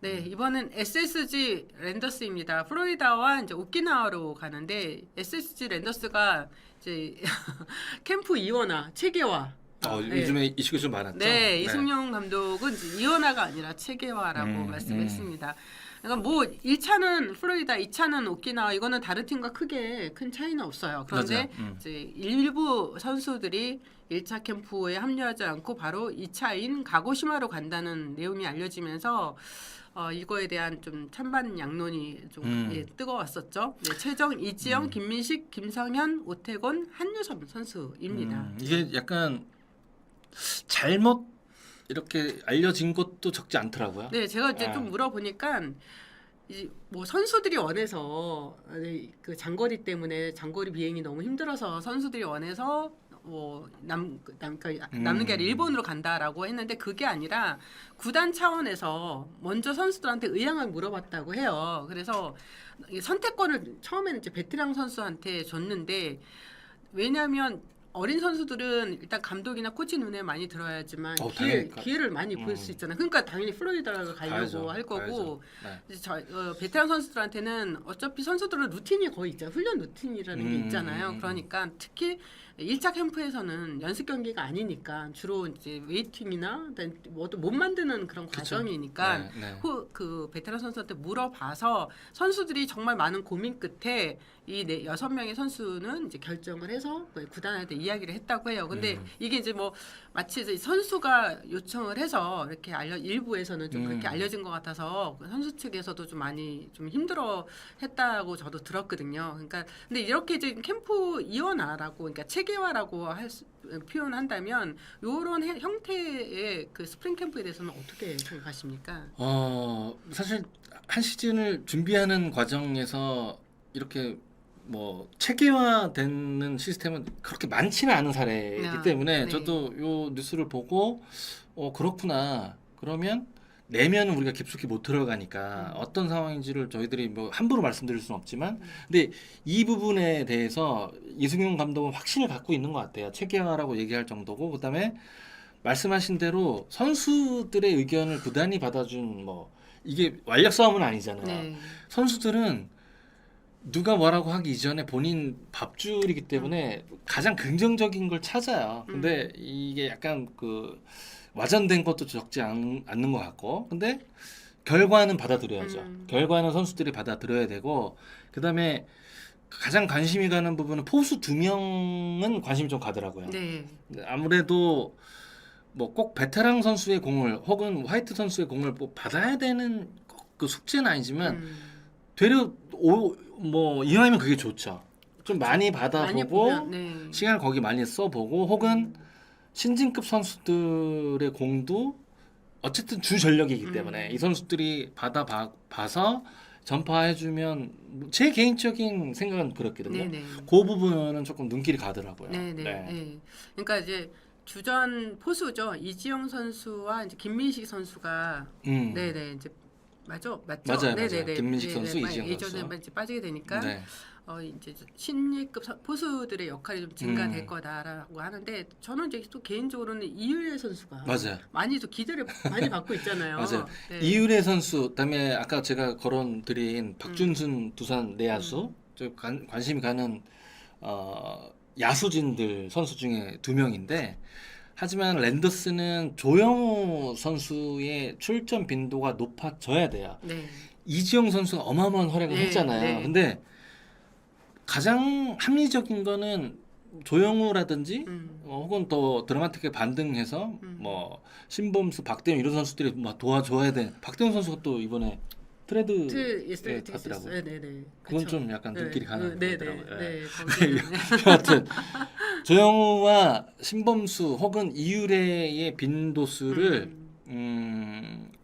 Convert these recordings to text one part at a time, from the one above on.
네, 이번엔 SSG 랜더스입니다. 플로리다와 이제 오키나와로 가는데 SSG 랜더스가 이제 캠프 이원화 체계화. 네. 요즘에 이슈가 좀 많았죠. 네, 이승용 감독은 이제 이원화가 아니라 체계화라고 말씀했습니다. 그러니까 뭐 1차는 플로리다, 2차는 오키나와 이거는 다른 팀과 크게 큰 차이는 없어요. 그런데 이제 일부 선수들이 1차 캠프에 합류하지 않고 바로 2차인 가고시마로 간다는 내용이 알려지면서 이거에 대한 좀 찬반 양론이 좀 뜨거웠었죠. 네, 최정, 이지영, 김민식, 김성현, 오태곤, 한유섬 선수입니다. 이게 약간 잘못 이렇게 알려진 것도 적지 않더라고요. 네, 제가 이제 좀 물어보니까 뭐 선수들이 원해서 그 장거리 때문에 장거리 비행이 너무 힘들어서 선수들이 원해서 뭐 남는 게 아니라 일본으로 간다라고 했는데 그게 아니라 구단 차원에서 먼저 선수들한테 의향을 물어봤다고 해요. 그래서 선택권을 처음에는 이제 베테랑 선수한테 줬는데 왜냐하면 어린 선수들은 일단 감독이나 코치 눈에 많이 들어야지만 기회를 많이 볼 수 있잖아요. 그러니까 당연히 플로리다로 가려고 할 거고 베테랑 선수들한테는 어차피 선수들은 루틴이 거의 있잖아요. 훈련 루틴이라는 게 있잖아요. 그러니까 특히 1차 캠프에서는 연습 경기가 아니니까 주로 이제 웨이팅이나 뭐도 못 만드는 그런 과정이니까 그 베테랑 선수한테 물어봐서 선수들이 정말 많은 고민 끝에 이 6명의 선수는 이제 결정을 해서 구단한테 이야기를 했다고 해요. 근데 이게 이제 뭐 마치 이제 선수가 요청을 해서 이렇게 일부에서는 좀 그렇게 알려진 것 같아서 선수 측에서도 좀 많이 좀 힘들어 했다고 저도 들었거든요. 그러니까 근데 이렇게 이제 캠프 이원화라고 그러니까 체계화라고 표현한다면 이런 형태의 그 스프링 캠프에 대해서는 어떻게 생각하십니까? 사실 한 시즌을 준비하는 과정에서 이렇게 뭐 체계화되는 시스템은 그렇게 많지는 않은 사례이기 때문에 저도 요 뉴스를 보고 그렇구나. 그러면 내면은 우리가 깊숙이 못 들어가니까 어떤 상황인지를 저희들이 뭐 함부로 말씀드릴 수는 없지만 근데 이 부분에 대해서 이승용 감독은 확신을 갖고 있는 것 같아요. 체계화라고 얘기할 정도고 그다음에 말씀하신 대로 선수들의 의견을 부단히 받아준 뭐 이게 완력 싸움은 아니잖아요. 선수들은 누가 뭐라고 하기 이전에 본인 밥줄이기 때문에 가장 긍정적인 걸 찾아요. 근데 이게 약간 그 와전된 것도 적지 않는 것 같고 근데 결과는 받아들여야죠. 결과는 선수들이 받아들여야 되고 그다음에 가장 관심이 가는 부분은 포수 2명은 관심이 좀 가더라고요. 아무래도 뭐 꼭 베테랑 선수의 공을 혹은 화이트 선수의 공을 뭐 받아야 되는 그 숙제는 아니지만 되려 뭐 이왕이면 그게 좋죠. 좀 많이 받아보고 시간을 거기 많이 써보고 혹은 신진급 선수들의 공도 어쨌든 주 전력이기 때문에 이 선수들이 받아봐서 전파해주면 제 개인적인 생각은 그렇거든요. 그 부분은 조금 눈길이 가더라고요. 그러니까 이제 주전 포수죠. 이지영 선수와 이제 김민식 선수가 이제 맞죠? 맞아요. 김민식 선수, 이지영 선수. 예전에 이제 빠지게 되니까 이제 신예급 포수들의 역할이 좀 증가될 거다라고 하는데 저는 이제 또 개인적으로는 이유래 선수가 많이 또 기대를 많이 받고 있잖아요. 이유래 선수, 그다음에 아까 제가 거론드린 박준순 두산 내야수, 관심이 가는 야수진들 선수 중에 2명인데. 하지만 랜더스는 조영우 선수의 출전 빈도가 높아져야 돼요. 이지영 선수가 어마어마한 활약을 했잖아요. 근데 가장 합리적인 거는 조영우라든지 혹은 또 드라마틱하게 반등해서 뭐 신범수, 박대훈 이런 선수들이 막 도와줘야 돼. 박대훈 선수가 또 이번에 트레이드 갔더라고요. 그건 좀 약간 눈길이 가는 거더라고요. 여하튼 조영우와 신범수 혹은 이유래의 빈도수를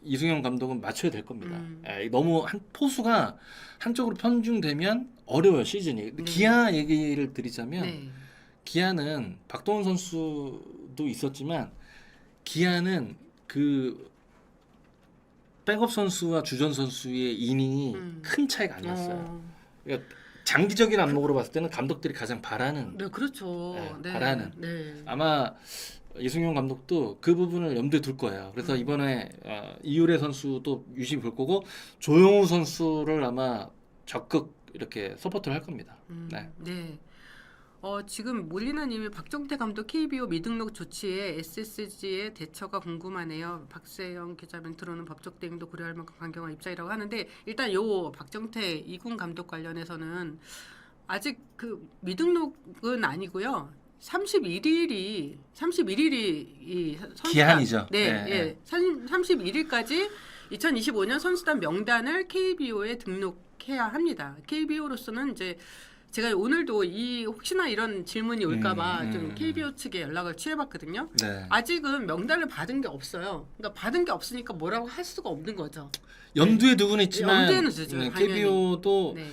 이승용 감독은 맞춰야 될 겁니다. 너무 포수가 한쪽으로 편중되면 어려워요 시즌이. 기아 얘기를 드리자면 기아는 박동원 선수도 있었지만 기아는 그 백업 선수와 주전 선수의 이닝이 큰 차이가 안 났어요. 그러니까 장기적인 안목으로 봤을 때는 감독들이 가장 바라는 바라는 아마 이승용 감독도 그 부분을 염두에 둘 거예요. 그래서 이번에 이유래 선수도 유심히 볼 거고 조용우 선수를 아마 적극 이렇게 서포트를 할 겁니다. 네. 네. 지금 몰리나님이 박정태 감독 KBO 미등록 조치에 SSG의 대처가 궁금하네요. 박세영 기자 멘트로는 법적 대응도 고려할 만큼 강경한 입장이라고 하는데 일단 요 박정태 이군 감독 관련해서는 아직 그 미등록은 아니고요. 31일이 이 선수단 기한이죠. 네, 네, 예. 31일까지 2025년 선수단 명단을 KBO에 등록해야 합니다. KBO로서는 이제 제가 오늘도 혹시나 이런 질문이 올까봐 좀 KBO 측에 연락을 취해봤거든요. 네. 아직은 명단을 받은 게 없어요. 그러니까 받은 게 없으니까 뭐라고 할 수가 없는 거죠. 염두에 두고는 있지만 염두에는 두죠, 당연히. KBO도 네.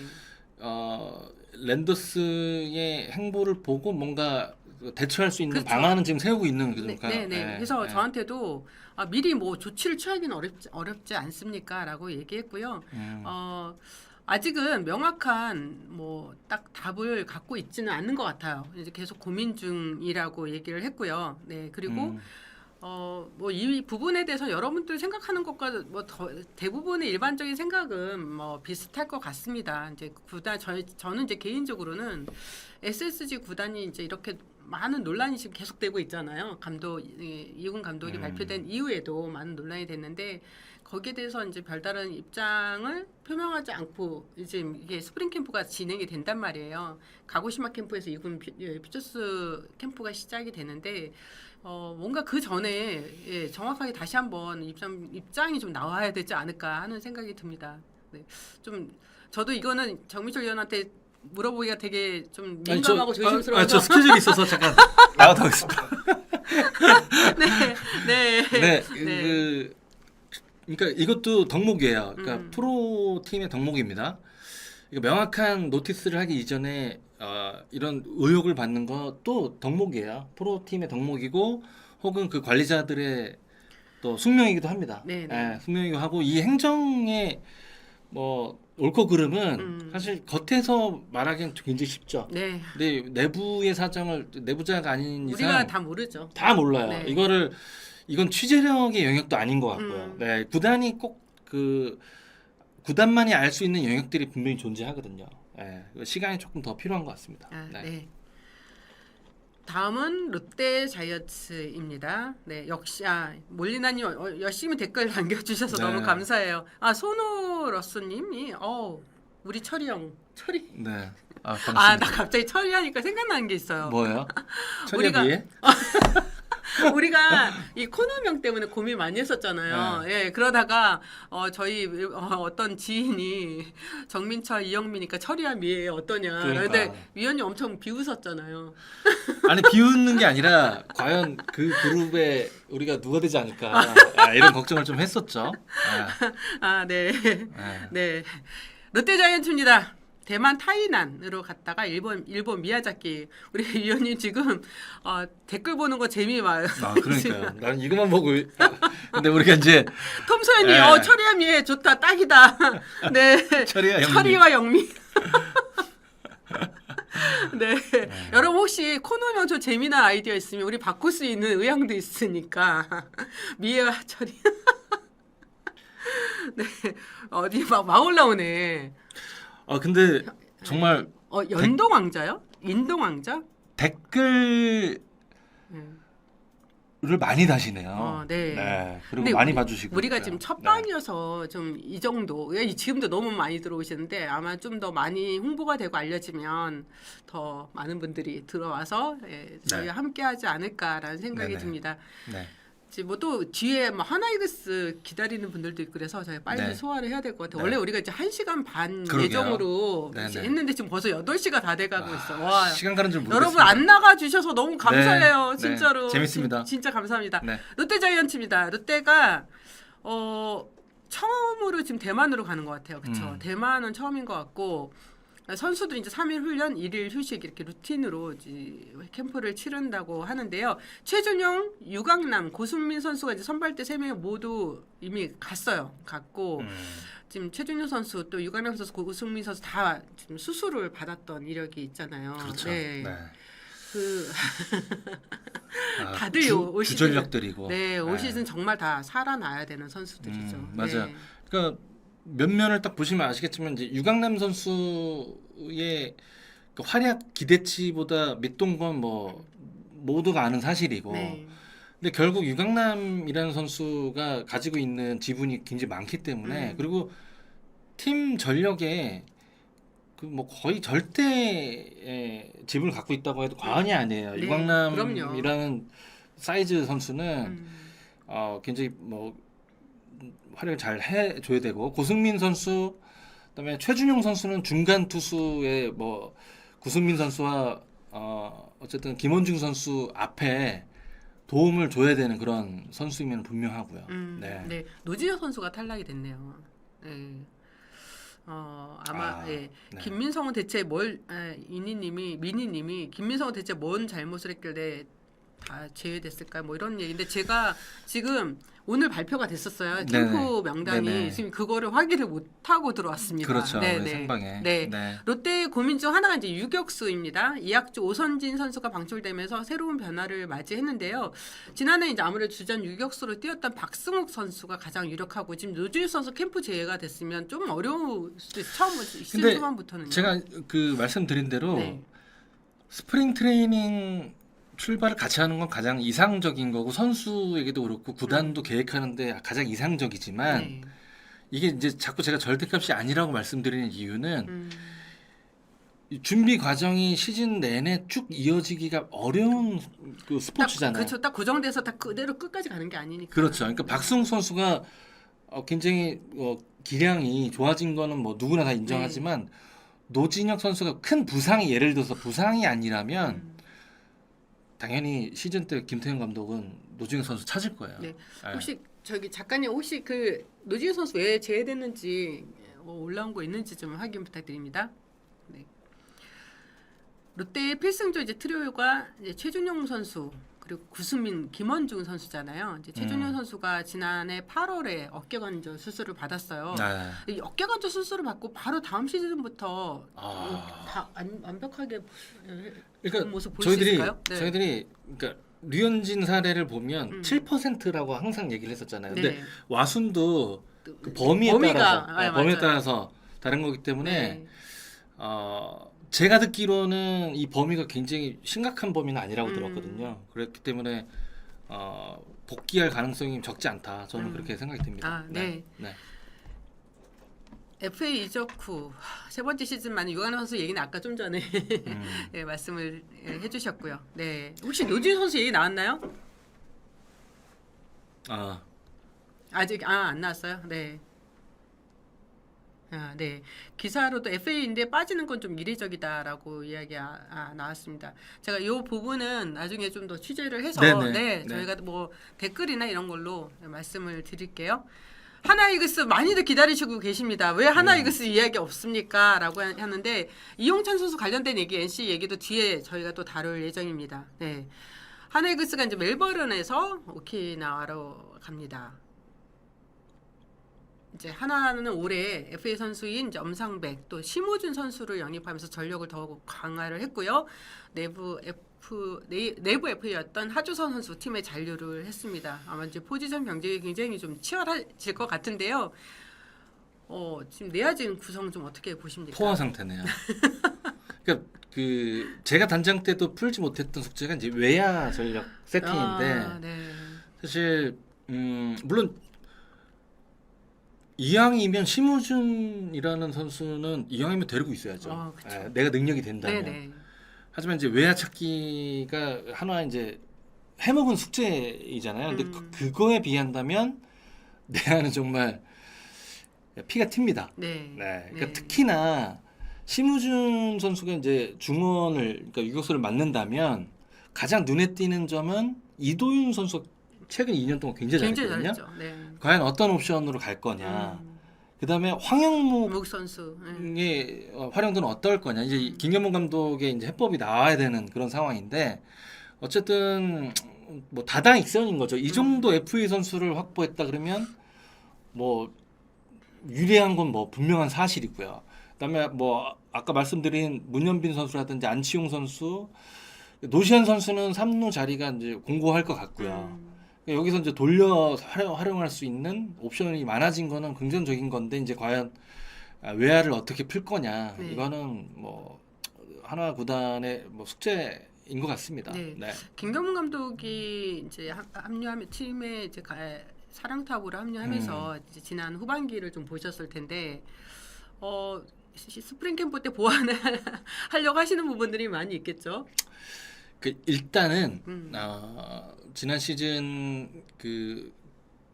랜더스의 행보를 보고 뭔가 대처할 수 있는 그렇죠. 방안은 지금 세우고 있는 거니까. 네. 그래서 저한테도 미리 뭐 조치를 취하기는 어렵지 않습니까?라고 얘기했고요. 아직은 명확한 뭐 딱 답을 갖고 있지는 않는 것 같아요. 이제 계속 고민 중이라고 얘기를 했고요. 네, 그리고 뭐 이 부분에 대해서 여러분들 생각하는 것과 뭐 대부분의 일반적인 생각은 뭐 비슷할 것 같습니다. 이제 저는 이제 개인적으로는 SSG 구단이 이제 이렇게 많은 논란이 지금 계속되고 있잖아요. 이군 감독이 발표된 이후에도 많은 논란이 됐는데 거기에 대해서 이제 별다른 입장을 표명하지 않고 이제 이게 스프링 캠프가 진행이 된단 말이에요. 가고시마 캠프에서 이군 퓨처스 캠프가 시작이 되는데 뭔가 그 전에 정확하게 다시 한번 입장이 좀 나와야 되지 않을까 하는 생각이 듭니다. 네. 좀 저도 이거는 정민철 위원한테 물어보기가 되게 좀 민감하고 조심스러워서 저 스케줄이 있어서 잠깐 나가다 오겠습니다. 네. 그러니까 이것도 덕목이에요. 그러니까 프로 팀의 덕목입니다. 그러니까 명확한 노티스를 하기 이전에 이런 의혹을 받는 것도 덕목이에요. 프로 팀의 덕목이고 혹은 그 관리자들의 또 숙명이기도 합니다. 네, 숙명이기도 하고 이 행정의 뭐 옳고 그름은 사실 겉에서 말하기는 굉장히 쉽죠. 네. 근데 내부의 사정을 내부자가 아닌 이상 우리가 다 모르죠. 다 몰라요. 네. 이건 취재력의 영역도 아닌 것 같고요. 네, 구단이 꼭 그 구단만이 알 수 있는 영역들이 분명히 존재하거든요. 네, 시간이 조금 더 필요한 것 같습니다. 네. 다음은 롯데 자이언츠입니다. 네, 역시 몰리나님 열심히 댓글 남겨주셔서 너무 감사해요. 손호 러스님이 우리 철이. 네. 나 갑자기 철이하니까 생각나는 게 있어요. 뭐예요? 철이야? 우리가 이 코너명 때문에 고민 많이 했었잖아요. 예, 그러다가 저희 어떤 지인이 정민철, 이영민이니까 철이야 미애 어떠냐. 그런데 위원님 엄청 비웃었잖아요. 아니 비웃는 게 아니라 과연 그 그룹에 우리가 누가 되지 않을까 이런 걱정을 좀 했었죠. 네. 롯데 자이언츠입니다. 대만 타이난으로 갔다가 일본 미야자키. 우리 위원님 지금 댓글 보는 거 재미 봐요. 그러니까요. 나는 이것만 보고. 근데 우리가 이제 톰 소연님 철이야 미애 좋다 딱이다. 네. 철이와 영미. 네. 여러분 혹시 코너명 좀 재미난 아이디어 있으면 우리 바꿀 수 있는 의향도 있으니까 미애와 철이. 네. 어디 막 올라오네. 근데 정말 연동 왕자요? 인동 왕자? 댓글을 많이 다시네요. 네. 그리고 많이 봐주시고. 우리가 지금 첫 방이어서 좀 이 정도. 지금도 너무 많이 들어오시는데 아마 좀 더 많이 홍보가 되고 알려지면 더 많은 분들이 들어와서 저희와 함께하지 않을까라는 생각이 듭니다. 네. 뭐 또 뒤에 뭐 하나이글스 기다리는 분들도 있고 그래서 저희 빨리 소화를 해야 될 것 같아요. 원래 우리가 이제 1시간 반 예정으로 했는데 지금 벌써 8시가 다 돼가고 있어. 와, 시간 가는 줄 모르겠습니다. 여러분 안 나가 주셔서 너무 감사해요. 진짜로. 재밌습니다. 진짜 감사합니다. 롯데 자이언츠입니다. 롯데가 처음으로 지금 대만으로 가는 것 같아요. 그렇죠. 대만은 처음인 것 같고 선수들이 이제 3일 훈련, 1일 휴식 이렇게 루틴으로 이제 캠프를 치른다고 하는데요. 최준용, 유강남, 고승민 선수가 이제 선발대 3명이 모두 이미 갔고 지금 최준용 선수 또 유강남 선수, 고승민 선수 다 지금 수술을 받았던 이력이 있잖아요. 그렇죠. 그 아, 다들 올 시즌 주전력들이고. 네, 올 시즌 정말 다 살아나야 되는 선수들이죠. 맞아요. 네. 그러니까 면면을 딱 보시면 아시겠지만 이제 유강남 선수의 그 활약 기대치보다 밑돈 건 뭐 모두가 아는 사실이고. 네. 근데 결국 유강남이라는 선수가 가지고 있는 지분이 굉장히 많기 때문에 그리고 팀 전력에 그 뭐 거의 절대의 지분을 갖고 있다고 해도 과언이 아니에요. 네, 유강남이라는 사이즈 선수는 음. 굉장히 뭐 활약을 잘 해줘야 되고 고승민 선수 그다음에 최준용 선수는 중간 투수의 뭐 구승민 선수와 어쨌든 김원중 선수 앞에 도움을 줘야 되는 그런 선수이면 분명하고요. 네. 네. 노지효 선수가 탈락이 됐네요. 네. 아마 예. 네. 김민성은 대체 미니님이 김민성은 대체 뭔 잘못을 했길래 다 제외됐을까 뭐 이런 얘기인데 제가 지금 오늘 발표가 됐었어요. 캠프 네네. 명단이 네네. 지금 그거를 확인을 못 하고 들어왔습니다. 그렇죠. 네, 우리 네. 생방에. 네. 네. 롯데의 고민 중 하나가 이제 유격수입니다. 이학주 오선진 선수가 방출되면서 새로운 변화를 맞이했는데요. 지난해 이제 아무래도 주전 유격수로 뛰었던 박승욱 선수가 가장 유력하고 지금 노지우 선수 캠프 제외가 됐으면 좀 어려울 수도 있어요. 처음 시즌 근데 초반부터는 제가 그 말씀드린 대로 네. 스프링 트레이닝 출발을 같이 하는 건 가장 이상적인 거고 선수에게도 그렇고 구단도 계획하는데 가장 이상적이지만 네. 이게 이제 자꾸 제가 절대값이 아니라고 말씀드리는 이유는 음. 이 준비 과정이 시즌 내내 쭉 이어지기가 어려운 그 스포츠잖아요. 그렇죠. 딱 고정돼서 다 그대로 끝까지 가는 게 아니니까. 그렇죠. 그러니까 박승욱 선수가 굉장히 기량이 좋아진 거는 뭐 누구나 다 인정하지만 노진혁 선수가 큰 부상이 예를 들어서 부상이 아니라면 당연히 시즌 때 김태형 감독은 노진혁 선수 찾을 거예요. 네. 혹시 저기 작가님 혹시 그 노지우 선수 왜 제외됐는지 올라온 거 있는지 좀 확인 부탁드립니다. 네. 롯데의 필승조 이제 트리오가 이제 최준용 선수 그리고 구수민, 김원중 선수잖아요. 이제 최준용 선수가 지난해 8월에 어깨 관절 수술을 받았어요. 이 어깨 관절 수술을 받고 바로 다음 시즌부터 다 완벽하게 그러니까 모습 볼 수 있을까요? 네. 저희들이 그러니까 류현진 사례를 보면 7%라고 항상 얘기를 했었잖아요. 근데 네. 와순도 그 범위에 따라서 다른 거기 때문에 네. 제가 듣기로는 이 범위가 굉장히 심각한 범위는 아니라고 들었거든요. 그렇기 때문에 복귀할 가능성이 적지 않다. 저는 그렇게 생각이 듭니다. 네. 네. FA 이적 후 세 번째 시즌 만에 유강남 선수 얘기는 아까 좀 전에 네, 말씀을 해주셨고요. 네, 혹시 노지우 선수 얘기 나왔나요? 아직 안 나왔어요. 네. 네. 기사로도 FA인데 빠지는 건 좀 이례적이다라고 이야기가 나왔습니다. 제가 이 부분은 나중에 좀 더 취재를 해서 저희가 뭐 댓글이나 이런 걸로 말씀을 드릴게요. 하나이글스 많이들 기다리시고 계십니다. 왜 하나이글스 이야기 없습니까? 라고 하는데 이용찬 선수 관련된 얘기, NC 얘기도 뒤에 저희가 또 다룰 예정입니다. 네. 하나이글스가 이제 멜버른에서 오키나와로 갑니다. 이제 하나는 올해 FA 선수인 이제 엄상백 또 심호준 선수를 영입하면서 전력을 더욱 강화를 했고요. 내부 FA였던 하주선 선수 팀에 잔류를 했습니다. 아마 이제 포지션 경쟁이 굉장히 좀 치열해질 것 같은데요. 지금 내야진 구성 좀 어떻게 보십니까? 포화 상태네요. 그러니까 그 제가 단장 때도 풀지 못했던 숙제가 이제 외야 전력 세팅인데 사실 물론 이왕이면 심우준이라는 선수는 이왕이면 데리고 있어야죠. 내가 능력이 된다면. 네네. 하지만 이제 외야 찾기가 하나 이제 해먹은 숙제이잖아요. 근데 그거에 비한다면 내야는 정말 피가 튑니다. 그러니까 특히나 심우준 선수가 이제 중원을 그러니까 유격수를 맡는다면 가장 눈에 띄는 점은 이도윤 선수 최근 2년 동안 굉장히 잘했거든요. 과연 어떤 옵션으로 갈 거냐. 그다음에 황영묵 선수의 활용도는 어떨 거냐. 이제 김경문 감독의 이제 해법이 나와야 되는 그런 상황인데 어쨌든 뭐 다다익선인 거죠. 이 정도 FA 선수를 확보했다 그러면 뭐 유리한 건 뭐 분명한 사실이고요. 그다음에 뭐 아까 말씀드린 문현빈 선수라든지 안치홍 선수 노시안 선수는 3루 자리가 이제 공고할 것 같고요. 여기서 이제 돌려 활용할 수 있는 옵션이 많아진 거는 긍정적인 건데 이제 과연 외야를 어떻게 풀 거냐 네. 이거는 뭐 하나 구단의 뭐 숙제인 것 같습니다. 네. 네. 김경문 감독이 이제 합류하면 팀에 이제 사령탑으로 합류하면서 이제 지난 후반기를 좀 보셨을 텐데 스프링 캠프 때 보완을 하려고 하시는 부분들이 많이 있겠죠. 일단은 지난 시즌 그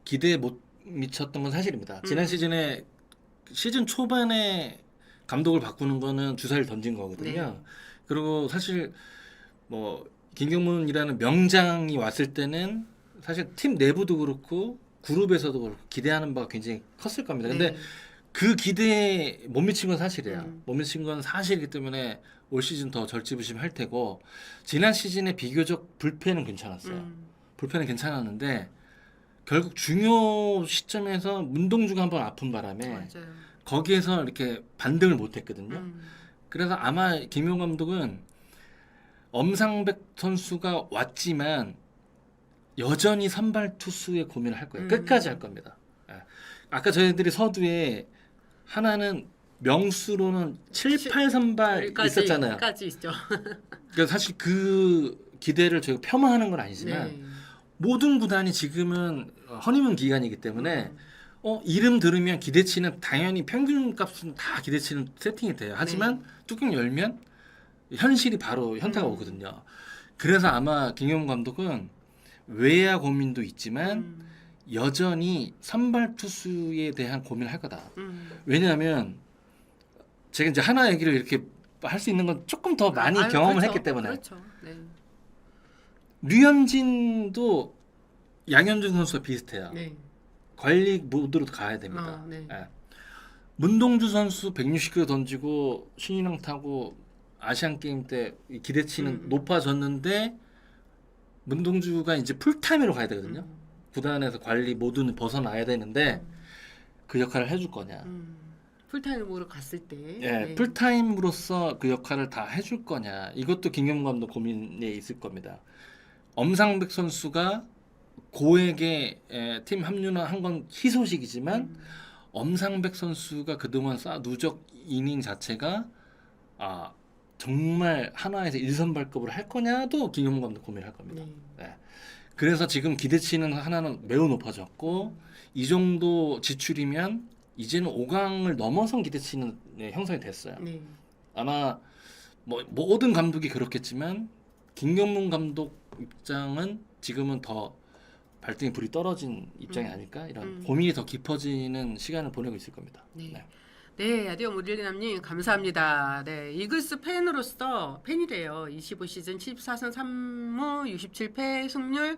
기대에 못 미쳤던 건 사실입니다. 지난 시즌에 시즌 초반에 감독을 바꾸는 거는 주사위를 던진 거거든요. 네. 그리고 사실 뭐 김경문이라는 명장이 왔을 때는 사실 팀 내부도 그렇고 그룹에서도 그렇고 기대하는 바가 굉장히 컸을 겁니다. 근데 네. 그 기대에 못 미친 건 사실이에요. 못 미친 건 사실이기 때문에 올 시즌 더 절치부심할 테고 지난 시즌에 비교적 불펜은 괜찮았어요. 불펜은 괜찮았는데 결국 중요 시점에서 문동주가 한번 아픈 바람에 맞아요. 거기에서 이렇게 반등을 못했거든요. 그래서 아마 김용 감독은 엄상백 선수가 왔지만 여전히 선발 투수의 고민을 할 거예요. 끝까지 할 겁니다. 아까 저희들이 서두에 하나는 명수로는 7, 8 선발 있었잖아요. 까지 있죠. 그러니까 사실 그 기대를 저희가 폄하하는 건 아니지만 네. 모든 구단이 지금은 허니문 기간이기 때문에 이름 들으면 기대치는 당연히 평균 값은 다 기대치는 세팅이 돼요. 하지만 뚜껑 열면 현실이 바로 현타가 오거든요. 그래서 아마 김경문 감독은 외야 고민도 있지만 여전히 선발 투수에 대한 고민을 할 거다. 왜냐하면 제가 이제 하나 얘기를 이렇게 할 수 있는 건 조금 더 많이 경험을 그렇죠. 했기 때문에 그렇죠. 네. 류현진도 양현종 선수와 비슷해요. 네. 관리 모드로 가야 됩니다. 네. 예. 문동주 선수 160km 던지고 신인왕 타고 아시안 게임 때 기대치는 높아졌는데 문동주가 이제 풀타임으로 가야 되거든요. 구단에서 관리 모두는 벗어나야 되는데 그 역할을 해줄 거냐. 풀타임으로 갔을 때. 예, 네. 풀타임으로서 그 역할을 다 해줄 거냐. 이것도 김경문 감독 고민에 있을 겁니다. 엄상백 선수가 고에게 팀 합류는 한 건 희소식이지만 엄상백 선수가 그동안 누적 이닝 자체가 정말 하나에서 1선발급으로 할 거냐도 김경문 감독 고민을 할 겁니다. 네. 그래서 지금 기대치는 하나는 매우 높아졌고 이 정도 지출이면 이제는 5강을 넘어선 기대치는 형성이 됐어요. 네. 아마 뭐 모든 감독이 그렇겠지만 김경문 감독 입장은 지금은 더 발등에 불이 떨어진 입장이 아닐까 이런 고민이 더 깊어지는 시간을 보내고 있을 겁니다. 네. 네, 아디오 모릴리남님 감사합니다. 네, 이글스 팬으로서 팬이래요. 25시즌 14승 3무 67패 승률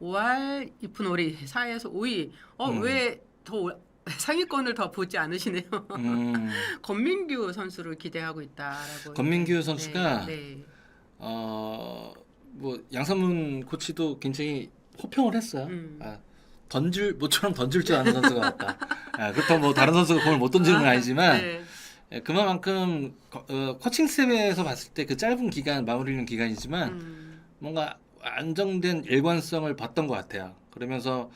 5할 2푼 5리 4에서 5위. 왜 더 상위권을 더 보지 않으시네요. 권민규 선수를 기대하고 있다라고. 권민규 선수가 네. 뭐 양상문 코치도 굉장히 호평을 했어요. 모처럼 던질 줄 아는 선수가 왔다. 그렇다고 뭐 다른 선수가 공을 못 던지는 건 아니지만 그만큼 코칭 스텝에서 봤을 때 그 짧은 기간 마무리는 기간이지만 뭔가 안정된 일관성을 봤던 것 같아요. 그러면서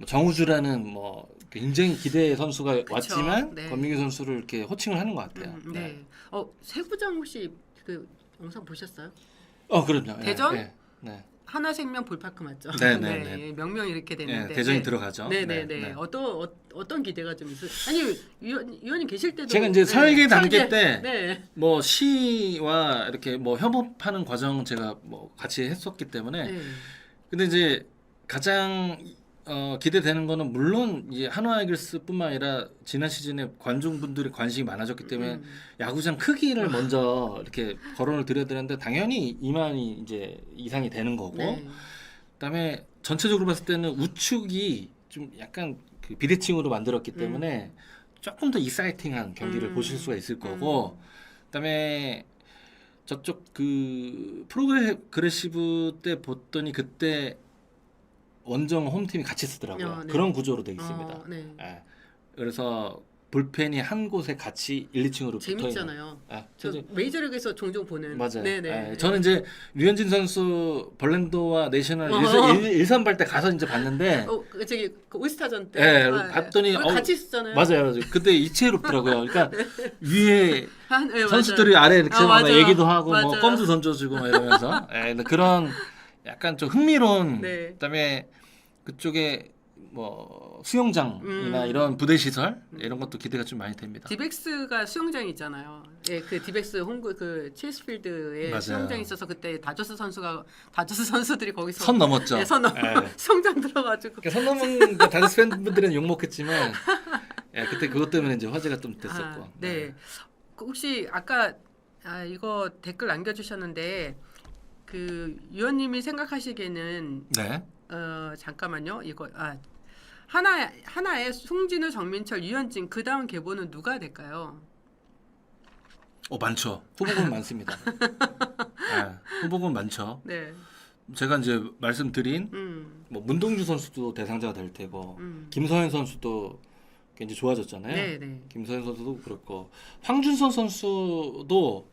정우주라는 뭐 굉장히 기대의 선수가 왔지만 권민규 선수를 이렇게 호칭을 하는 것 같아요. 네. 세구장 혹시 그 영상 보셨어요? 그럼요. 대전? 네. 하나생명 볼파크 맞죠? 네. 명명 이렇게 됐는데. 대전이 들어가죠. 네. 어떤 기대가 좀 있어요? 아니 위원님 계실 때도 제가 이제 설계 단계 때 네. 뭐 시와 이렇게 뭐 협업하는 과정 제가 뭐 같이 했었기 때문에 근데 이제 가장 기대되는 거는 물론 이제 한화 이글스뿐만 아니라 지난 시즌에 관중분들의 관심이 많아졌기 때문에 야구장 크기를 먼저 이렇게 거론을 드려야 되는데 당연히 2만이 이제 이상이 되는 거고 그다음에 전체적으로 봤을 때는 우측이 좀 약간 그 비대칭으로 만들었기 때문에 조금 더 이사이팅한 경기를 보실 수가 있을 거고 그다음에 저쪽 그 프로그레시브 때 봤더니 그때 원정 홈팀이 같이 쓰더라고요. 그런 구조로 돼 있습니다. 그래서 볼펜이 한 곳에 같이 1, 2층으로 붙어 있는. 재밌잖아요. 아, 저 메이저리그에서 종종 보는. 맞아요. 네네. 예, 저는 이제 류현진 선수 벌랜도와 내셔널 어허. 일선발 때 가서 이제 봤는데 저기 그 올스타전 때. 예, 봤더니 우리 같이 있었잖아요. 맞아요. 그때 이채롭더라고요. 그러니까 위에 네, 선수들이 맞아요. 아래 이렇게 막 맞아요. 얘기도 하고 뭐 맞아요. 껌도 던져주고 막 이러면서 예, 근데 그런 약간 좀 흥미로운 네. 그다음에 그쪽에 뭐 수영장이나 이런 부대 시설 이런 것도 기대가 좀 많이 됩니다. 디벡스가 수영장이 있잖아요. 예, 그 디벡스 홈그 그 체스필드에 맞아요. 수영장이 있어서 그때 다저스 선수들이 거기서 선 넘었죠. 네, 선 넘어 예. 수영장 들어가지고 그러니까 선 넘은 그 다저스 팬분들은 욕 먹겠지만 예, 그때 그것 때문에 이제 화제가 좀 됐었고. 네. 그 혹시 아까 이거 댓글 남겨주셨는데 그 위원님이 생각하시기에는 네. 잠깐만요. 이거 하나의 송진우, 정민철, 유현진 그 다음 계보는 누가 될까요? 많죠. 후보군 많습니다. 예, 후보군 많죠. 네. 제가 이제 말씀드린 뭐 문동주 선수도 대상자가 될 테고 김서현 선수도 굉장히 좋아졌잖아요. 네, 네. 김서현 선수도 그렇고 황준선 선수도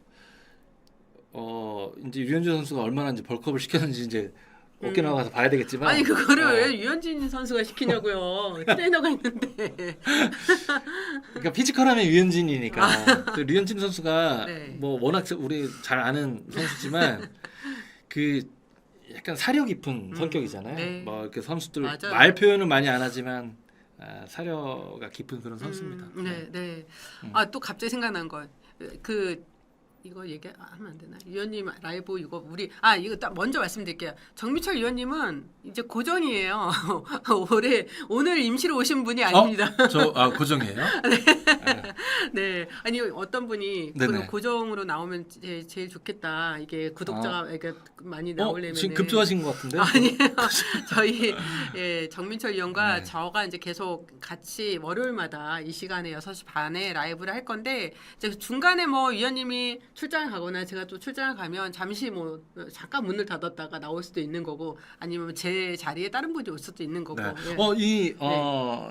이제 류현진 선수가 얼마나 이제 벌크업을 시켰는지 이제 오키나와 가서 봐야 되겠지만 아니 그거를 왜 유현진 선수가 시키냐고요. 트레이너가 있는데. 그러니까 피지컬하면 유현진이니까 또 류현진 선수가 네. 뭐 워낙 우리 잘 아는 선수지만 그 약간 사려 깊은 성격이잖아요. 네. 뭐 이렇게 선수들 맞아요. 말 표현은 많이 안 하지만 사려가 깊은 그런 선수입니다. 네, 네. 또 갑자기 생각난 거. 이거 얘기하면 안 되나? 위원님 라이브 이거 우리 이거 딱 먼저 말씀드릴게요. 정미철 위원님은 이제 고정이에요. 오늘 임시로 오신 분이 아닙니다. 저 고정이에요? 네, 아니 어떤 분이 네네. 고정으로 나오면 제일 좋겠다. 이게 구독자가 이렇게 많이 나오려면 지금 급조하신 것 같은데? 아니에요. 저희 정민철 위원과 네. 저가 이제 계속 같이 월요일마다 이 시간에 6시 반에 라이브를 할 건데 이제 중간에 뭐 위원님이 출장을 가거나 제가 또 출장을 가면 잠시 뭐 잠깐 문을 닫았다가 나올 수도 있는 거고 아니면 제 자리에 다른 분이 올 수도 있는 거고. 네. 예.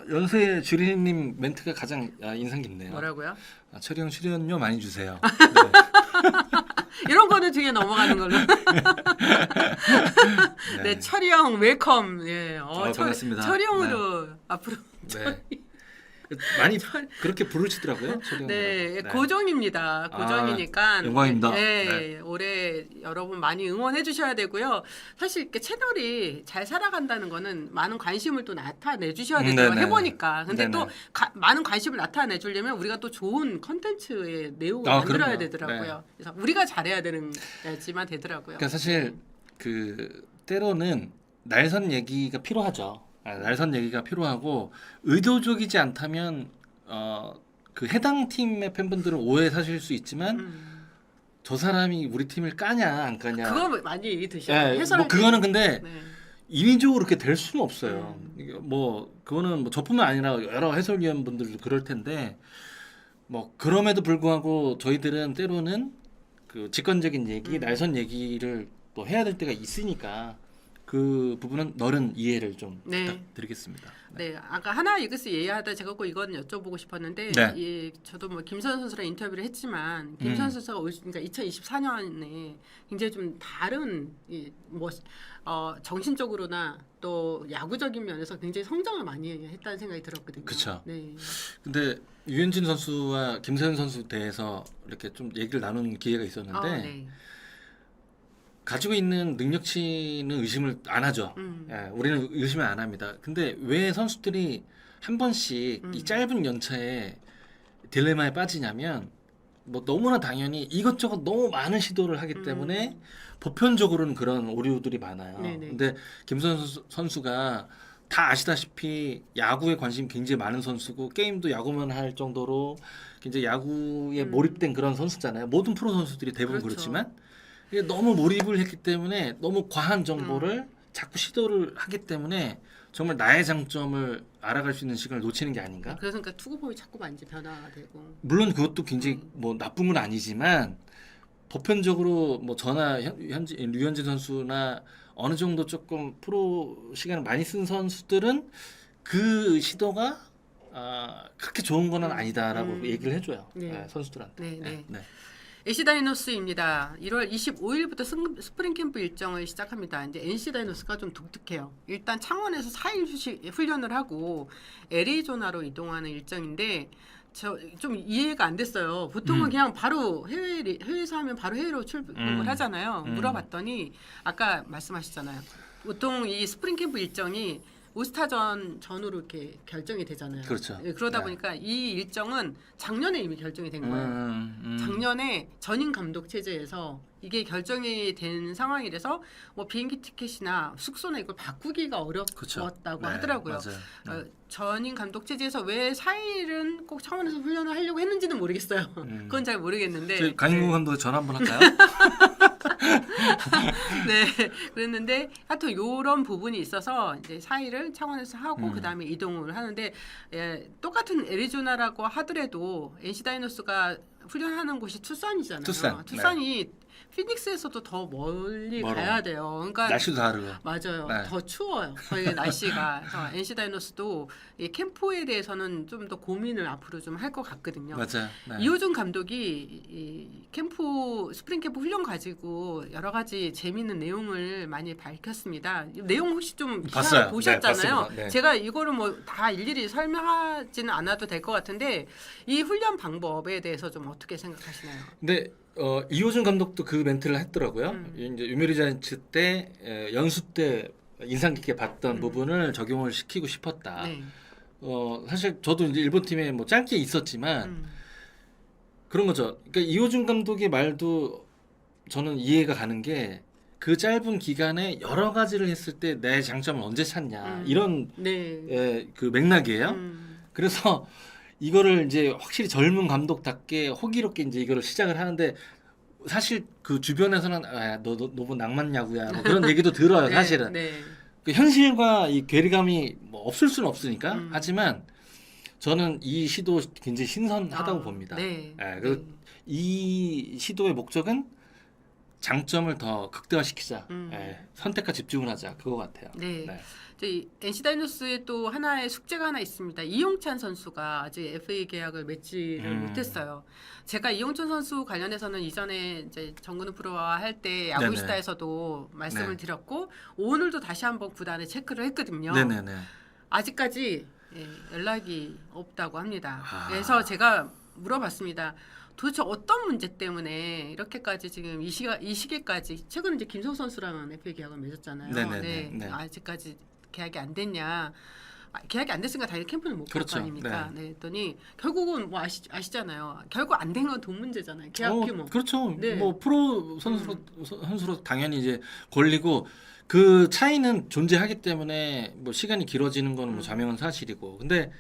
연세 주리님 멘트가 가장 인상 깊네요. 뭐라고요? 철형 출연료 많이 주세요. 이런 거는 뒤에 넘어가는 걸로. 네, 철이 형 웰컴. 예. 반갑습니다. 철이 형으로 앞으로. 네. 많이 그렇게 부르시더라고요. 철이 네, 형으로. 고정입니다. 고정이니까. 영광입니다. 네, 올해 여러분 많이 응원해 주셔야 되고요. 사실 이렇게 채널이 잘 살아간다는 거는 많은 관심을 또 나타내 주셔야 되죠. 해보니까. 근데 또 많은 관심을 나타내 주려면 우리가 또 좋은 컨텐츠의 내용을 만들어야 그럼요. 되더라고요. 그래서 우리가 잘해야 되지만 되더라고요. 그러니까 사실 그 때로는 날선 얘기가 필요하죠. 날선 얘기가 필요하고 의도적이지 않다면 그 해당 팀의 팬분들은 오해 사실 수 있지만 저 사람이 우리 팀을 까냐 안 까냐 그거 많이 얘기 드셔요. 뭐 그거는 근데 네. 인위적으로 그렇게 될 수는 없어요. 이게 뭐 그거는 뭐 저뿐만 아니라 여러 해설위원분들도 그럴 텐데 뭐 그럼에도 불구하고 저희들은 때로는 그 직관적인 얘기, 날선 얘기를 또 해야 될 때가 있으니까 그 부분은 너른 이해를 좀 부탁드리겠습니다. 네, 아까 하나 이글스 얘기하다 제가 꼭 이건 여쭤보고 싶었는데, 저도 뭐 김선 선수랑 인터뷰를 했지만 김선 선수가 그러니까 2024년에 굉장히 좀 다른 정신적으로나 또 야구적인 면에서 굉장히 성장을 많이 했다는 생각이 들었거든요. 그렇죠. 네. 근데 유현진 선수와 김서현 선수 대해서 이렇게 좀 얘기를 나누는 기회가 있었는데. 가지고 있는 능력치는 의심을 안 하죠. 우리는 의심을 안 합니다. 근데 왜 선수들이 한 번씩 이 짧은 연차에 딜레마에 빠지냐면 뭐 너무나 당연히 이것저것 너무 많은 시도를 하기 때문에 보편적으로는 그런 오류들이 많아요. 근데 김선 선수가 다 아시다시피 야구에 관심이 굉장히 많은 선수고 게임도 야구만 할 정도로 굉장히 야구에 몰입된 그런 선수잖아요. 모든 프로 선수들이 대부분 그렇지만 너무 몰입을 했기 때문에 너무 과한 정보를 자꾸 시도를 하기 때문에 정말 나의 장점을 알아갈 수 있는 시간을 놓치는 게 아닌가? 그래서 그러니까 투구폼이 자꾸 많이 변화가 되고. 물론 그것도 굉장히 뭐 나쁜 건 아니지만 보편적으로 뭐 저나 류현진 선수나 어느 정도 조금 프로 시간을 많이 쓴 선수들은 그 시도가 그렇게 좋은 거는 아니다라고 얘기를 해줘요. 네. 선수들한테. 네, 네. 네. NC 다이노스입니다. 1월 25일부터 스프링 캠프 일정을 시작합니다. 이제 NC 다이노스가 좀 독특해요. 일단 창원에서 4일 훈련을 하고 애리조나로 이동하는 일정인데 저 좀 이해가 안 됐어요. 보통은 그냥 바로 해외에서 하면 바로 해외로 출국을 하잖아요. 물어봤더니 아까 말씀하셨잖아요. 보통 이 스프링 캠프 일정이 오스타전 전후로 이렇게 결정이 되잖아요. 그렇죠. 그러다 네. 보니까 이 일정은 작년에 이미 결정이 된 거예요. 작년에 전임 감독 체제에서 이게 결정이 된 상황이라서 뭐 비행기 티켓이나 숙소나 이걸 바꾸기가 어렵다고 네, 하더라고요. 맞아요. 전임 감독 체제에서 왜 4일은 꼭 창원에서 훈련을 하려고 했는지는 모르겠어요. 그건 잘 모르겠는데. 저희 강인구 감독 전화 한번 할까요? 네, 그랬는데 하여튼 이런 부분이 있어서 이제 4일을 창원에서 하고 그 다음에 이동을 하는데 똑같은 애리조나라고 하더라도 NC 다이노스가 훈련하는 곳이 투싼이잖아요. 투싼이 피닉스에서도 더 멀리 멀어. 가야 돼요. 그러니까 날씨도 다르고. 맞아요. 네. 더 추워요. 저희 날씨가. 그래서 NC 다이노스도 이 캠프에 대해서는 좀 더 고민을 앞으로 좀 할 것 같거든요. 맞아요. 네. 이호준 감독이 이 스프링 캠프 훈련 가지고 여러 가지 재미있는 내용을 많이 밝혔습니다. 내용 혹시 좀 봤어요. 보셨잖아요. 네, 네. 제가 이거를 뭐 다 일일이 설명하지는 않아도 될 것 같은데 이 훈련 방법에 대해서 좀 어떻게 생각하시나요? 근데 이호준 감독도 그 멘트를 했더라고요. 이제 유메리 자이언츠 때 연수 때 인상 깊게 봤던 부분을 적용을 시키고 싶었다. 네. 사실 저도 이제 일본 팀에 뭐 짧게 있었지만 그런 거죠. 그러니까 이호준 감독의 말도 저는 이해가 가는 게 그 짧은 기간에 여러 가지를 했을 때 내 장점을 언제 찾냐 이런 네. 그 맥락이에요. 그래서 이거를 이제 확실히 젊은 감독답게 호기롭게 이제 이거를 시작을 하는데 사실 그 주변에서는 너 너무 낭만 야구야 뭐 그런 얘기도 들어요. 네, 사실은 네. 그 현실과 이 괴리감이 뭐 없을 수는 없으니까 하지만 저는 이 시도 굉장히 신선하다고 봅니다. 네. 그리고 이 시도의 목적은 장점을 더 극대화시키자. 선택과 집중을 하자. 그거 같아요. 네. 저희 NC 다이노스에 또 하나의 숙제가 하나 있습니다. 이용찬 선수가 아직 FA 계약을 맺지를 못했어요. 제가 이용찬 선수 관련해서는 이전에 이제 정근우 프로와 할 때 야구시다에서도 말씀을 드렸고 오늘도 다시 한번 구단에 체크를 했거든요. 네네네. 아직까지 연락이 없다고 합니다. 그래서 제가 물어봤습니다. 도대체 어떤 문제 때문에 이렇게까지 지금 이 시기까지 최근 이제 김성수 선수랑은 FA 계약을 맺었잖아요. 네네네. 아직까지 계약이 안 됐냐? 계약이 안 됐으니까 당연히 캠프는 못 갈 거 아닙니까? 네. 했더니 결국은 뭐 아시잖아요. 결국 안 된 건 돈 문제잖아요. 계약 규모. 그렇죠. 네. 뭐 프로 선수로 당연히 이제 걸리고 그 차이는 존재하기 때문에 뭐 시간이 길어지는 거는 뭐 자명한 사실이고. 근데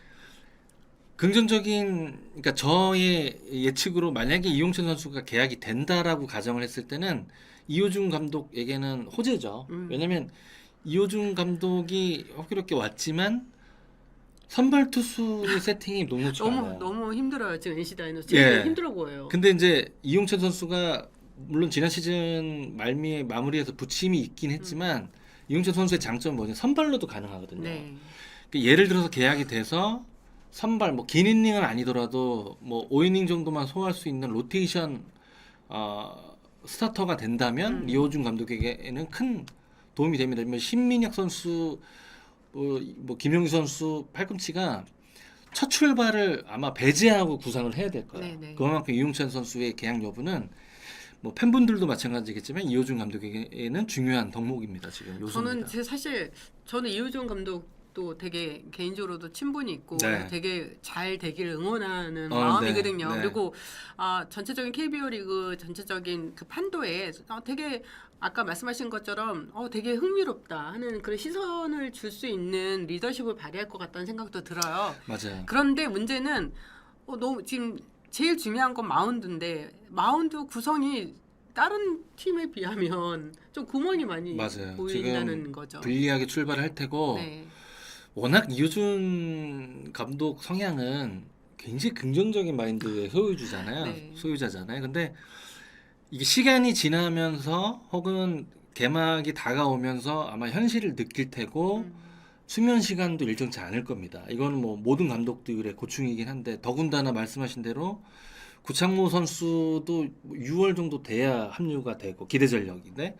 긍정적인 그러니까 저의 예측으로 만약에 이용찬 선수가 계약이 된다라고 가정을 했을 때는 이호준 감독에게는 호재죠. 왜냐면 이호준 감독이 호기롭게 왔지만 선발 투수의 세팅이 녹록지 않아요. 너무 힘들어요. 지금 NC 다이노스 힘들어 보여요. 근데 이제 이용찬 선수가 물론 지난 시즌 말미에 마무리해서 부침이 있긴 했지만 이용찬 선수의 장점은 뭐냐 선발로도 가능하거든요. 네. 그러니까 예를 들어서 계약이 돼서 선발 뭐 긴 이닝은 아니더라도 뭐 5이닝 정도만 소화할 수 있는 로테이션 스타터가 된다면 이호준 감독에게는 큰 도움이 됩니다. 뭐 신민혁 선수, 뭐 김용규 선수 팔꿈치가 첫 출발을 아마 배제하고 구상을 해야 될 거예요. 네네. 그만큼 이용찬 선수의 계약 여부는 뭐 팬분들도 마찬가지겠지만 이호준 감독에게는 중요한 덕목입니다. 지금 요소입니다. 저는 이호준 감독도 되게 개인적으로도 친분이 있고 되게 잘 되기를 응원하는 마음이거든요. 네. 그리고 전체적인 KBO 리그 전체적인 그 판도에 되게 아까 말씀하신 것처럼 되게 흥미롭다 하는 그런 시선을 줄 수 있는 리더십을 발휘할 것 같다는 생각도 들어요. 맞아요. 그런데 문제는 너무 지금 제일 중요한 건 마운드인데 마운드 구성이 다른 팀에 비하면 좀 구멍이 많이 보인다는 거죠. 불리하게 출발을 할 테고 워낙 이호준 감독 성향은 굉장히 긍정적인 마인드의 소유자잖아요. 근데 이게 시간이 지나면서 혹은 개막이 다가오면서 아마 현실을 느낄 테고 수면 시간도 일정치 않을 겁니다. 이건 뭐 모든 감독들의 고충이긴 한데 더군다나 말씀하신 대로 구창모 선수도 6월 정도 돼야 합류가 되고 기대 전력인데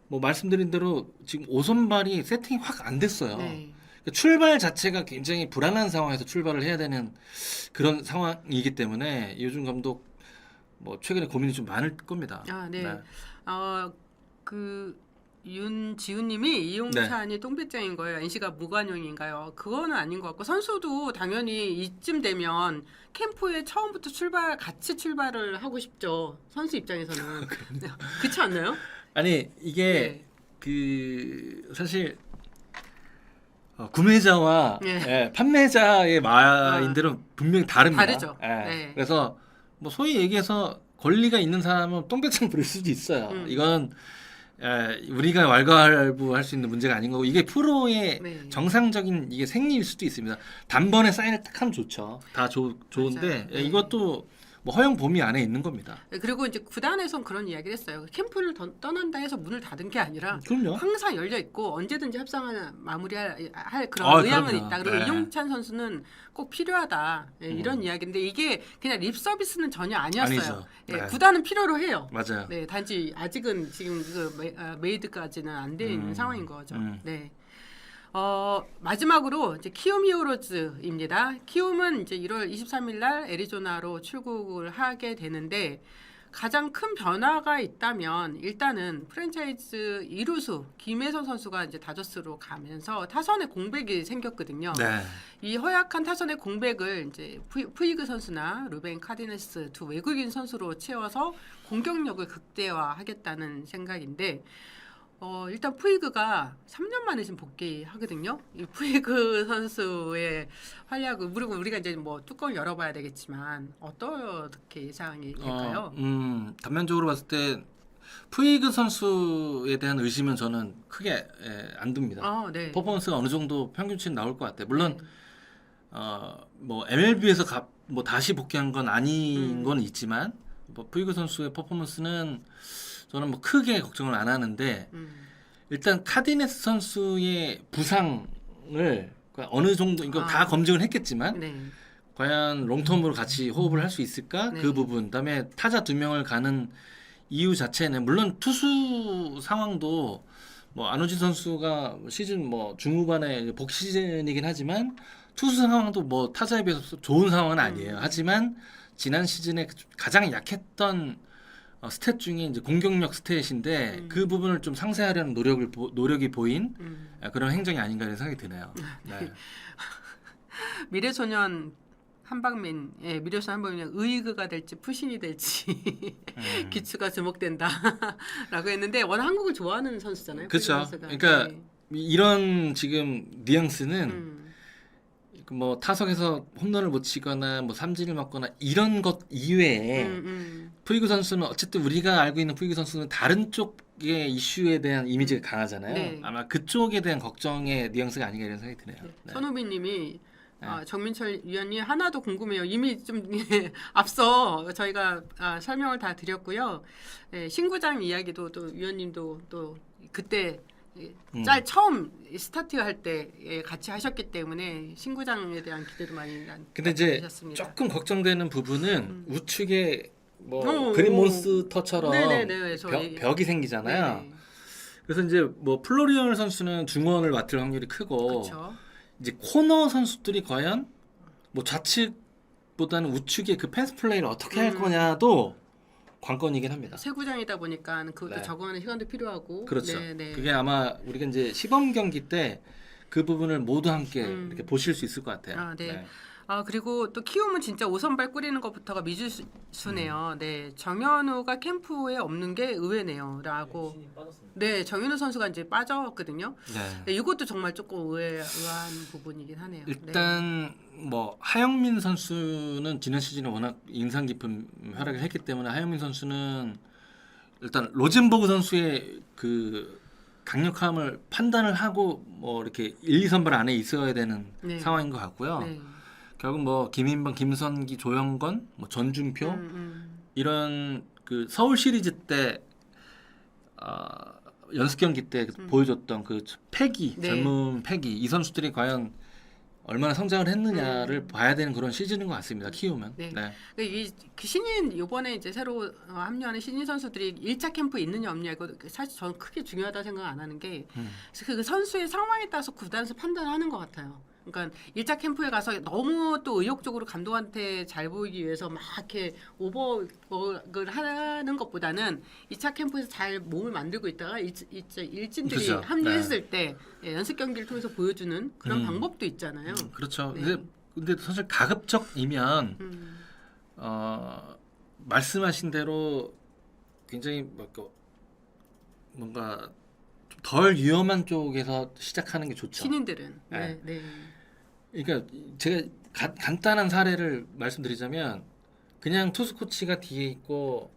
뭐 말씀드린 대로 지금 오선발이 세팅이 확 안 됐어요. 네. 그러니까 출발 자체가 굉장히 불안한 상황에서 출발을 해야 되는 그런 상황이기 때문에 이호준 감독 뭐 최근에 고민이 좀 많을 겁니다. 아, 네. 네. 그 윤지훈님이 이용찬이 네. 똥배짱인 거예요. NC가 무관용인가요? 그거는 아닌 것 같고 선수도 당연히 이쯤 되면 캠프에 처음부터 같이 출발을 하고 싶죠. 선수 입장에서는 그렇지 않나요? 아니 이게 네. 그 사실 구매자와 네. 판매자의 마인드는 분명히 다릅니다. 다르죠. 예. 네. 그래서 뭐 소위 얘기해서 권리가 있는 사람은 똥배짱 부릴 수도 있어요. 이건 우리가 왈가왈부할 수 있는 문제가 아닌 거고 이게 프로의 네. 정상적인 이게 생리일 수도 있습니다. 단번에 사인을 딱 하면 좋죠. 다 좋은데 맞아요. 네. 이것도 뭐 허용 범위 안에 있는 겁니다. 그리고 이제 구단에선 그런 이야기를 했어요. 캠프를 떠난다 해서 문을 닫은 게 아니라 그럼요. 항상 열려 있고 언제든지 협상을 마무리할 그런 의향은 그럼요. 있다. 그리고 네. 이용찬 선수는 꼭 필요하다. 이런 이야기인데 이게 그냥 립 서비스는 전혀 아니었어요. 아니죠. 예, 네. 구단은 필요로 해요. 맞아요. 네, 단지 아직은 지금 메이드까지는 안 돼 있는 상황인 거죠. 네. 마지막으로 이제 키움 히어로즈입니다. 키움은 이제 1월 23일 날 애리조나로 출국을 하게 되는데 가장 큰 변화가 있다면 일단은 프랜차이즈 2루수 김혜선 선수가 이제 다저스로 가면서 타선에 공백이 생겼거든요. 네. 이 허약한 타선의 공백을 이제 푸이그 선수나 루벤 카디네스 두 외국인 선수로 채워서 공격력을 극대화하겠다는 생각인데 일단 푸이그가 3년 만에 지금 복귀하거든요. 이 푸이그 선수의 활약을 우리가 이제 뭐 뚜껑을 열어봐야 되겠지만 어떻게 예상이 될까요? 단면적으로 봤을 때 푸이그 선수에 대한 의심은 저는 크게 안 듭니다. 네. 퍼포먼스가 어느 정도 평균치는 나올 것 같아요. 물론 네. 뭐 MLB에서 뭐 다시 복귀한 건 아닌 건 있지만 뭐 푸이그 선수의 퍼포먼스는 저는 뭐 크게 걱정을 안 하는데 일단 카디네스 선수의 부상을 어느 정도 이거 다 검증을 했겠지만 네. 과연 롱텀으로 같이 호흡을 할 수 있을까? 네. 그 부분. 그다음에 타자 2명을 가는 이유 자체는 물론 투수 상황도 뭐 안우진 선수가 시즌 뭐 중후반에 복귀 시즌이긴 하지만 투수 상황도 뭐 타자에 비해서 좋은 상황은 아니에요. 하지만 지난 시즌에 가장 약했던 스탯 중에 이제 공격력 스탯인데 그 부분을 좀 상쇄하려는 노력이 보인 그런 행정이 아닌가 이런 생각이 드네요. 네. 미래소년 한방민, 미래소년 한방민 의그가 될지 푸신이 될지 기추가 주목된다라고 했는데 워낙 한국을 좋아하는 선수잖아요. 그렇죠. 선수가. 그러니까 네. 이런 지금 뉘앙스는 뭐 타석에서 홈런을 못 치거나 뭐 삼진을 맞거나 이런 것 이외에 푸이그 선수는 어쨌든 우리가 알고 있는 푸이그 선수는 다른 쪽의 이슈에 대한 이미지가 강하잖아요. 네. 아마 그쪽에 대한 걱정의 뉘앙스가 아닌가 이런 생각이 드네요. 네. 네. 손호빈님이 정민철 위원님 하나도 궁금해요. 이미 좀 앞서 저희가 설명을 다 드렸고요. 신구장 이야기도 또 위원님도 또 그때 처음 스타트 할 때 같이 하셨기 때문에 신구장에 대한 기대도 많이 근데 이제 하셨습니다. 조금 걱정되는 부분은 우측에 뭐 그린 몬스터처럼 벽이 생기잖아요. 네네. 그래서 이제 뭐 플로리언 선수는 중원을 맡을 확률이 크고 그쵸. 이제 코너 선수들이 과연 뭐 좌측보다는 우측의 그 패스 플레이를 어떻게 할 거냐도 관건이긴 합니다. 새 구장이다 보니까 그것도 네. 적응하는 시간도 필요하고. 그렇죠. 네. 그게 아마 우리가 이제 시범 경기 때 그 부분을 모두 함께 이렇게 보실 수 있을 것 같아요. 네. 그리고 또 키움은 진짜 5선발 꾸리는 것부터가 미지수네요. 네, 정현우가 캠프에 없는 게 의외네요. 라고. 네, 정현우 선수가 이제 빠졌거든요. 네, 이것도 정말 조금 의아한 부분이긴 하네요. 일단 뭐 하영민 선수는 지난 시즌에 워낙 인상 깊은 활약을 했기 때문에 하영민 선수는 일단 로젠버그 선수의 그 강력함을 판단을 하고 뭐 이렇게 1, 2선발 안에 있어야 되는 상황인 것 같고요. 네. 결국 뭐 김인범, 김선기, 조영건, 뭐 전준표 이런 그 서울 시리즈 때 연습 경기 때 보여줬던 그 패기, 네. 젊은 패기 이 선수들이 과연 얼마나 성장을 했느냐를 봐야 되는 그런 시즌인 것 같습니다. 키우면. 네. 네. 그 신인 이번에 이제 새로 합류하는 신인 선수들이 1차 캠프 있느냐 없느냐 이거 사실 저는 크게 중요하다 생각 안 하는 게 그 선수의 상황에 따라서 구단에서 판단하는 것 같아요. 그러니까 1차 캠프에 가서 너무 또 의욕적으로 감독한테 잘 보이기 위해서 막 이렇게 오버를 하는 것보다는 2차 캠프에서 잘 몸을 만들고 있다가 일진들이 그렇죠. 합류했을 때 연습 경기를 통해서 보여주는 그런 방법도 있잖아요. 그렇죠. 네. 근데 사실 가급적이면 음. 말씀하신 대로 굉장히 뭔가 좀 덜 위험한 쪽에서 시작하는 게 좋죠. 신인들은 네. 네. 그러니까 제가 간단한 사례를 말씀드리자면 그냥 투수 코치가 뒤에 있고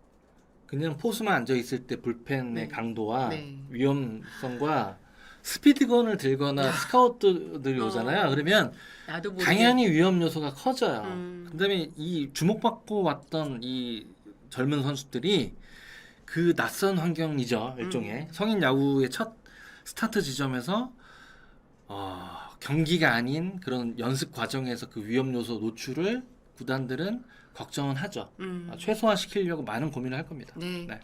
그냥 포수만 앉아 있을 때 불펜의 네. 강도와 네. 위험성과 스피드건을 들거나 스카우트들이 오잖아요. 그러면 나도 모르게 당연히 위험 요소가 커져요. 그다음에 이 주목받고 왔던 이 젊은 선수들이 그 낯선 환경이죠. 일종의 성인 야구의 첫 스타트 지점에서 경기가 아닌 그런 연습 과정에서 그 위험 요소 노출을 구단들은 걱정은 하죠. 최소화 시키려고 많은 고민을 할 겁니다. 네. 네.